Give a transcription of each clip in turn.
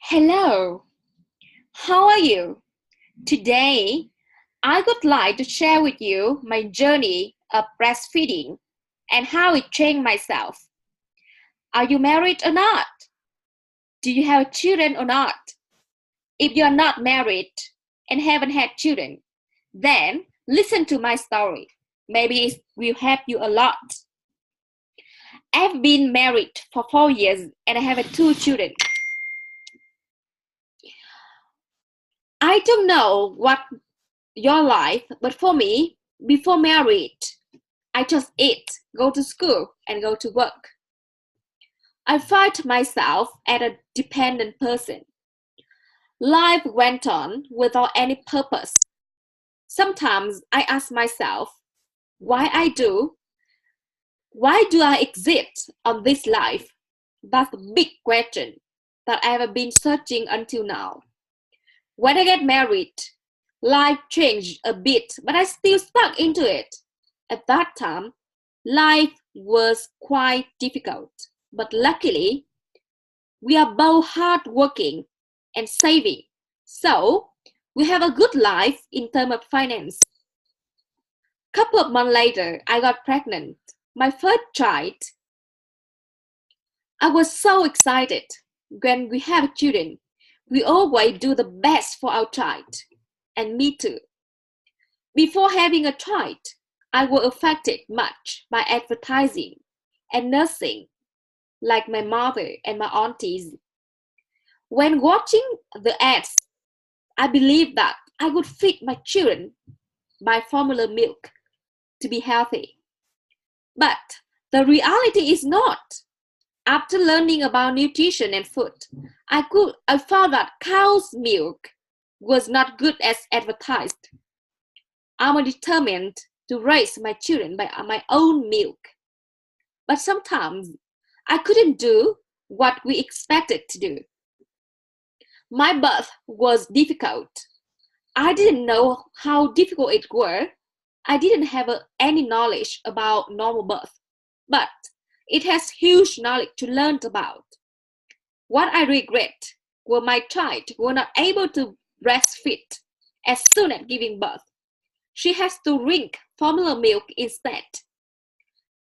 Hello, how are you? Today, I would like to share with you my journey of breastfeeding and how it changed myself. Are you married or not? Do you have children or not? If you are not married and haven't had children, then listen to my story. Maybe it will help you a lot. I've been married for 4 years and I have two children. I don't know what your life, but for me, before marriage, I just eat, go to school, and go to work. I find myself as a dependent person. Life went on without any purpose. Sometimes I ask myself, why I do? Why do I exist on this life? That's a big question that I have been searching until now. When I get married, life changed a bit, but I still stuck into it. At that time, life was quite difficult, but luckily, we are both hardworking and saving, so we have a good life in terms of finance. Couple of months later, I got pregnant. My first child. I was so excited. When we have children, we always do the best for our child, and me too. Before having a child, I was affected much by advertising and nursing, like my mother and my aunties. When watching the ads, I believed that I would feed my children by formula milk to be healthy. But the reality is not. After learning about nutrition and food, I found that cow's milk was not good as advertised. I'm determined to raise my children by my own milk. But sometimes I couldn't do what we expected to do. My birth was difficult. I didn't know how difficult it were. I didn't have any knowledge about normal birth, but it has huge knowledge to learn about. What I regret were my child were not able to breastfeed as soon as giving birth. She has to drink formula milk instead.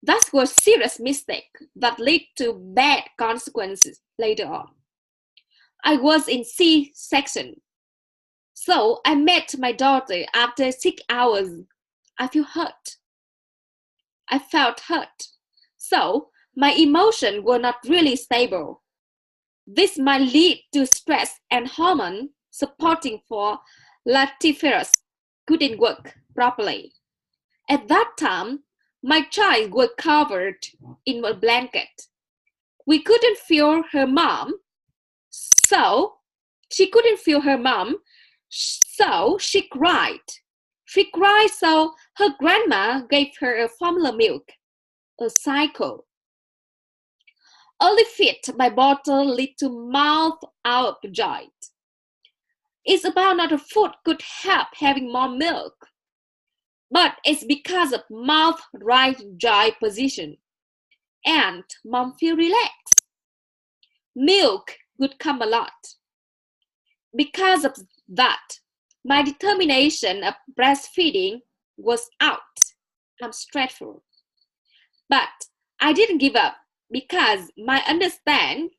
That was a serious mistake that led to bad consequences later on. I was in C-section, so I met my daughter after 6 hours. I feel hurt. I felt hurt. So my emotions were not really stable. This might lead to stress and hormone supporting for lactiferous couldn't work properly. At that time, my child was covered in a blanket. We couldn't feel her mom, so she couldn't feel her mom, so she cried. She cried, so her grandma gave her a formula milk, a cycle. Early feed by bottle lead to mouth out joint. It's about not a food could help having more milk, but it's because of mouth right joint position, and mom feel relaxed. Milk would come a lot. Because of that, my determination of breastfeeding was out. I'm stressful. But I didn't give up because I understand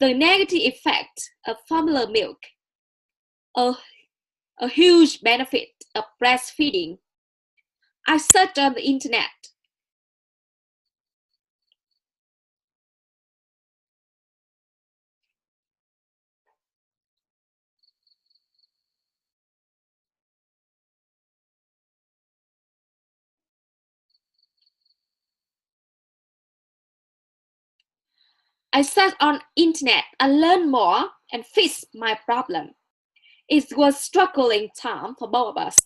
the negative effect of formula milk, a, a huge benefit of breastfeeding. I searched on the internet. I searched on internet and learned more and fixed my problem. It was struggling time for both of us.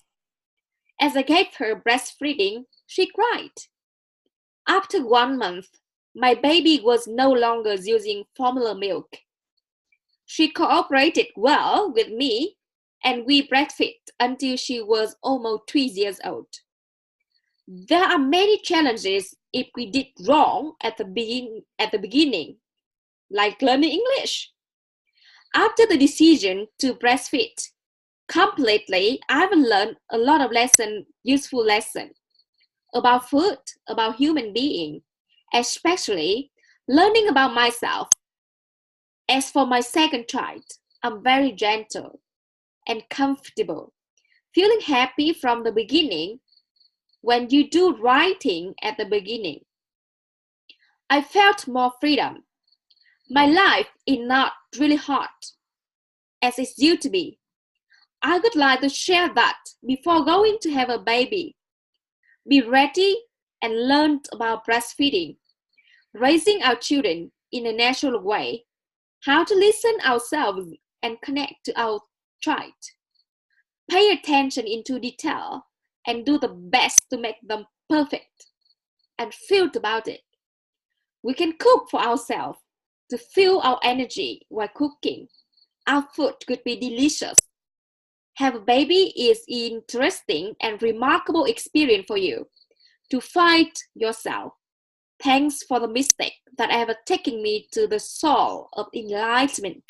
As I gave her breastfeeding, she cried. After 1 month, my baby was no longer using formula milk. She cooperated well with me and we breastfed until she was almost 3 years old. There are many challenges if we did wrong at the beginning. like learning English. After the decision to breastfeed completely, I've learned a lot of useful lessons about food, about human being, especially learning about myself. As for my second child, I'm very gentle and comfortable, feeling happy from the beginning. When you do right thing at the beginning, I felt more freedom. My life is not really hard as it used to be. I would like to share that before going to have a baby, be ready and learn about breastfeeding, raising our children in a natural way, how to listen ourselves and connect to our child. Pay attention into detail and do the best to make them perfect and feel about it. We can cook for ourselves to feel our energy while cooking. Our food could be delicious. Have a baby is interesting and remarkable experience for you to find yourself. Thanks for the mistake that ever taken me to the soul of enlightenment.